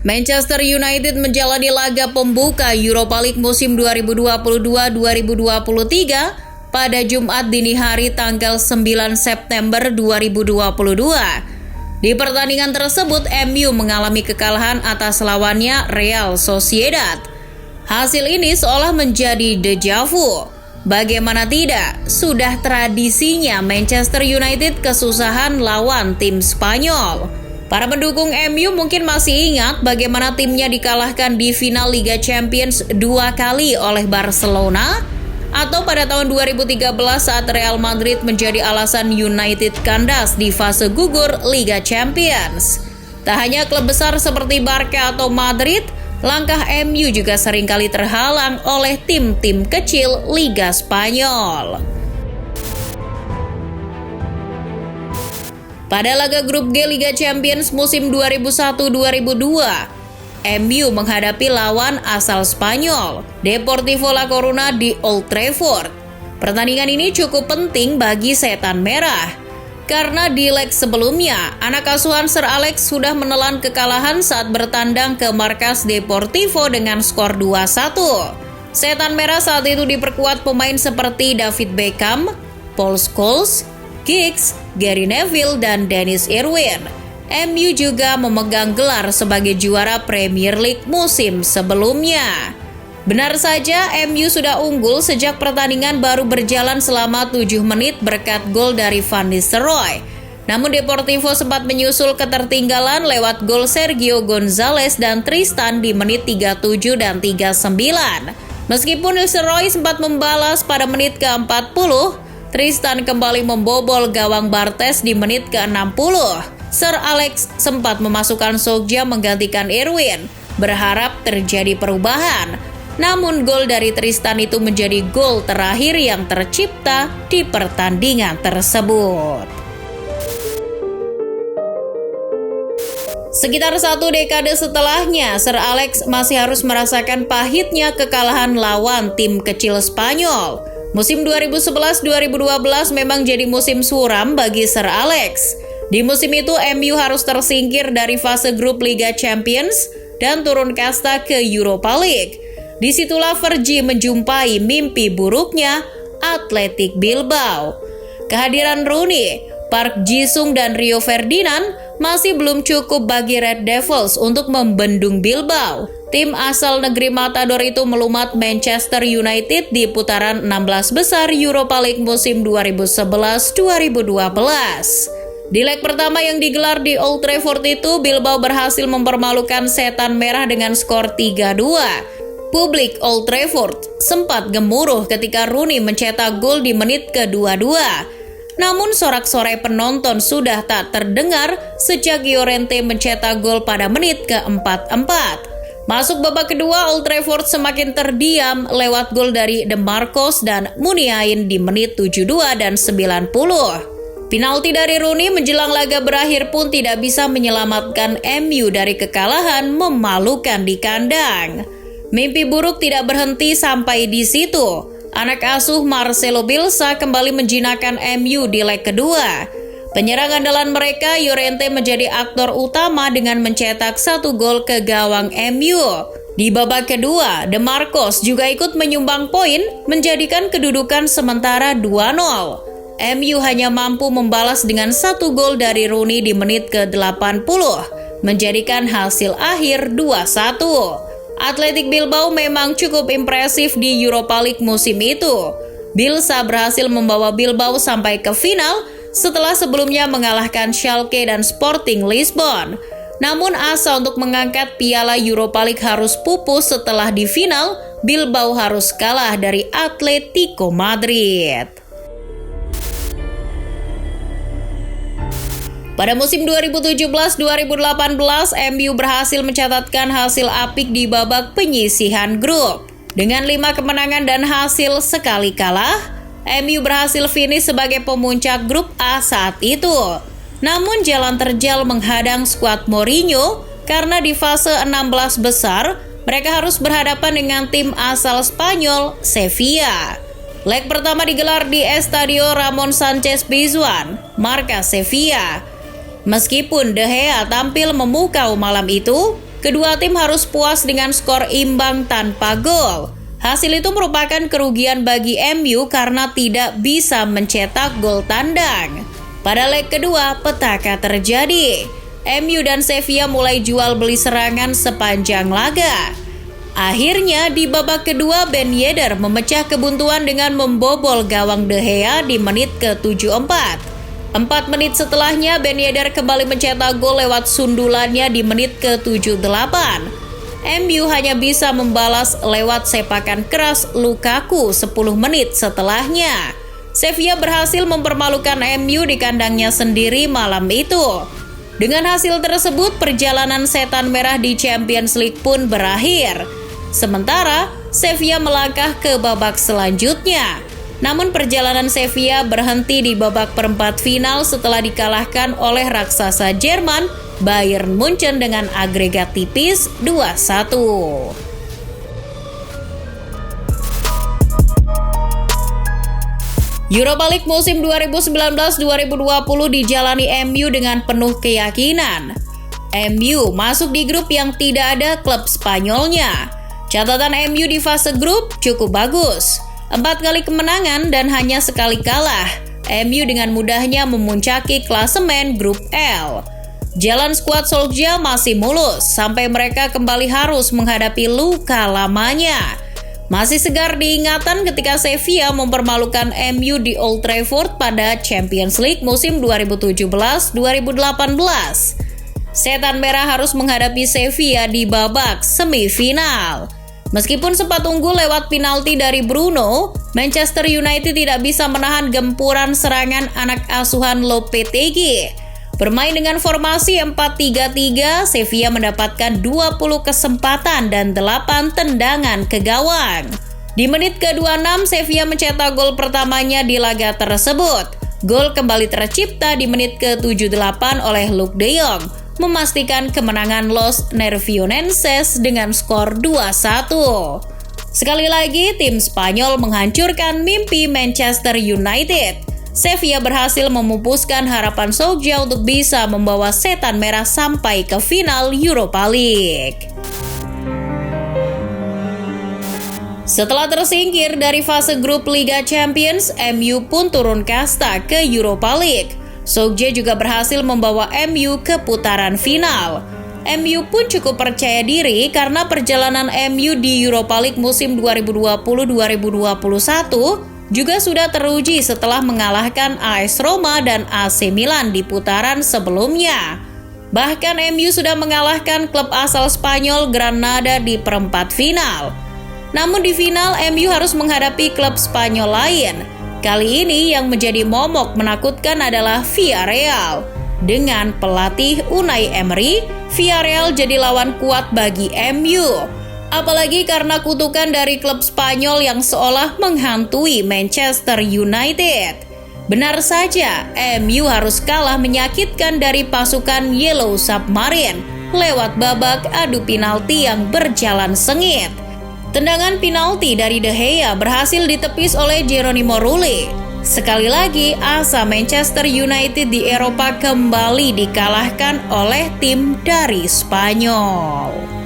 Manchester United menjalani laga pembuka Europa League musim 2022-2023 pada Jumat dini hari tanggal 9 September 2022. Di pertandingan tersebut, MU mengalami kekalahan atas lawannya Real Sociedad. Hasil ini seolah menjadi deja vu. Bagaimana tidak, sudah tradisinya Manchester United kesusahan lawan tim Spanyol. Para pendukung MU mungkin masih ingat bagaimana timnya dikalahkan di final Liga Champions 2 kali oleh Barcelona, atau pada tahun 2013 saat Real Madrid menjadi alasan United kandas di fase gugur Liga Champions. Tak hanya klub besar seperti Barca atau Madrid, langkah MU juga seringkali terhalang oleh tim-tim kecil Liga Spanyol. Pada laga grup G Liga Champions musim 2001-2002, MU menghadapi lawan asal Spanyol, Deportivo La Coruna di Old Trafford. Pertandingan ini cukup penting bagi Setan Merah, karena di leg sebelumnya, anak asuhan Sir Alex sudah menelan kekalahan saat bertandang ke markas Deportivo dengan skor 2-1. Setan Merah saat itu diperkuat pemain seperti David Beckham, Paul Scholes, Giggs, Gary Neville, dan Dennis Irwin. MU juga memegang gelar sebagai juara Premier League musim sebelumnya. Benar saja, MU sudah unggul sejak pertandingan baru berjalan selama 7 menit berkat gol dari Van Nistelrooy. Namun Deportivo sempat menyusul ketertinggalan lewat gol Sergio Gonzalez dan Tristan di menit 37 dan 39. Meskipun Nistelrooy sempat membalas pada menit ke-40, Tristan kembali membobol gawang Bartes di menit ke-60. Sir Alex sempat memasukkan Sogja menggantikan Irwin, berharap terjadi perubahan. Namun gol dari Tristan itu menjadi gol terakhir yang tercipta di pertandingan tersebut. Sekitar 1 dekade setelahnya, Sir Alex masih harus merasakan pahitnya kekalahan lawan tim kecil Spanyol. Musim 2011-2012 memang jadi musim suram bagi Sir Alex. Di musim itu MU harus tersingkir dari fase grup Liga Champions dan turun kasta ke Europa League. Disitulah Fergie menjumpai mimpi buruknya Athletic Bilbao. Kehadiran Rooney, Park Ji-sung, dan Rio Ferdinand masih belum cukup bagi Red Devils untuk membendung Bilbao. Tim asal negeri Matador itu melumat Manchester United di putaran 16 besar Europa League musim 2011-2012. Di leg pertama yang digelar di Old Trafford itu, Bilbao berhasil mempermalukan Setan Merah dengan skor 3-2. Publik Old Trafford sempat gemuruh ketika Rooney mencetak gol di menit ke-22. Namun sorak-sorai penonton sudah tak terdengar sejak Llorente mencetak gol pada menit ke-44. Masuk babak kedua, Old Trafford semakin terdiam lewat gol dari De Marcos dan Muniain di menit 72 dan 90. Penalti dari Rooney menjelang laga berakhir pun tidak bisa menyelamatkan MU dari kekalahan memalukan di kandang. Mimpi buruk tidak berhenti sampai di situ. Anak asuh Marcelo Bielsa kembali menjinakkan MU di leg kedua. Penyerang andalan mereka, Llorente, menjadi aktor utama dengan mencetak 1 gol ke gawang MU. Di babak kedua, De Marcos juga ikut menyumbang poin, menjadikan kedudukan sementara 2-0. MU hanya mampu membalas dengan 1 gol dari Rooney di menit ke-80, menjadikan hasil akhir 2-1. Athletic Bilbao memang cukup impresif di Europa League musim itu. Bielsa berhasil membawa Bilbao sampai ke final setelah sebelumnya mengalahkan Schalke dan Sporting Lisbon. Namun asa untuk mengangkat piala Europa League harus pupus setelah di final Bilbao harus kalah dari Atletico Madrid. Pada musim 2017-2018, MU berhasil mencatatkan hasil apik di babak penyisihan grup. Dengan 5 kemenangan dan hasil sekali kalah, MU berhasil finish sebagai pemuncak grup A saat itu. Namun jalan terjal menghadang skuad Mourinho karena di fase 16 besar, mereka harus berhadapan dengan tim asal Spanyol, Sevilla. Leg pertama digelar di Estadio Ramon Sánchez Pizjuan, markas Sevilla. Meskipun De Gea tampil memukau malam itu, Kedua tim harus puas dengan skor imbang tanpa gol. Hasil itu merupakan kerugian bagi MU karena tidak bisa mencetak gol tandang. Pada leg kedua, petaka terjadi. MU dan Sevilla mulai jual beli serangan sepanjang laga. Akhirnya di babak kedua Ben Yedder memecah kebuntuan dengan membobol gawang De Gea di menit ke-74. 4 menit setelahnya Ben Yedder kembali mencetak gol lewat sundulannya di menit ke-78. MU hanya bisa membalas lewat sepakan keras Lukaku 10 menit setelahnya. Sevilla berhasil mempermalukan MU di kandangnya sendiri malam itu. Dengan hasil tersebut, perjalanan setan merah di Champions League pun berakhir. Sementara Sevilla melangkah ke babak selanjutnya. Namun perjalanan Sevilla berhenti di babak perempat final setelah dikalahkan oleh raksasa Jerman Bayern Munchen dengan agregat tipis 2-1. Europa League musim 2019-2020 dijalani MU dengan penuh keyakinan. MU masuk di grup yang tidak ada klub Spanyolnya. Catatan MU di fase grup cukup bagus. 4 kali kemenangan dan hanya sekali kalah. MU dengan mudahnya memuncaki klasemen grup L. Jalan skuad Solskjaer masih mulus sampai mereka kembali harus menghadapi luka lamanya. Masih segar diingatan ketika Sevilla mempermalukan MU di Old Trafford pada Champions League musim 2017-2018. Setan merah harus menghadapi Sevilla di babak semifinal. Meskipun sempat unggul lewat penalti dari Bruno, Manchester United tidak bisa menahan gempuran serangan anak asuhan Lopetegui. Bermain dengan formasi 4-3-3, Sevilla mendapatkan 20 kesempatan dan 8 tendangan ke gawang. Di menit ke-26, Sevilla mencetak gol pertamanya di laga tersebut. Gol kembali tercipta di menit ke-78 oleh Luuk de Jong, memastikan kemenangan Los Nervionenses dengan skor 2-1. Sekali lagi, tim Spanyol menghancurkan mimpi Manchester United. Sevilla berhasil memupuskan harapan Solskjaer untuk bisa membawa setan merah sampai ke final Europa League. Setelah tersingkir dari fase grup Liga Champions, MU pun turun kasta ke Europa League. Solskjaer juga berhasil membawa MU ke putaran final. MU pun cukup percaya diri karena perjalanan MU di Europa League musim 2020-2021 juga sudah teruji setelah mengalahkan AS Roma dan AC Milan di putaran sebelumnya. Bahkan MU sudah mengalahkan klub asal Spanyol Granada di perempat final. Namun di final MU harus menghadapi klub Spanyol lain. Kali ini yang menjadi momok menakutkan adalah Villarreal. Dengan pelatih Unai Emery, Villarreal jadi lawan kuat bagi MU. Apalagi karena kutukan dari klub Spanyol yang seolah menghantui Manchester United. Benar saja, MU harus kalah menyakitkan dari pasukan Yellow Submarine lewat babak adu penalti yang berjalan sengit. Tendangan penalti dari De Gea berhasil ditepis oleh Geronimo Rulli. Sekali lagi, asa Manchester United di Eropa kembali dikalahkan oleh tim dari Spanyol.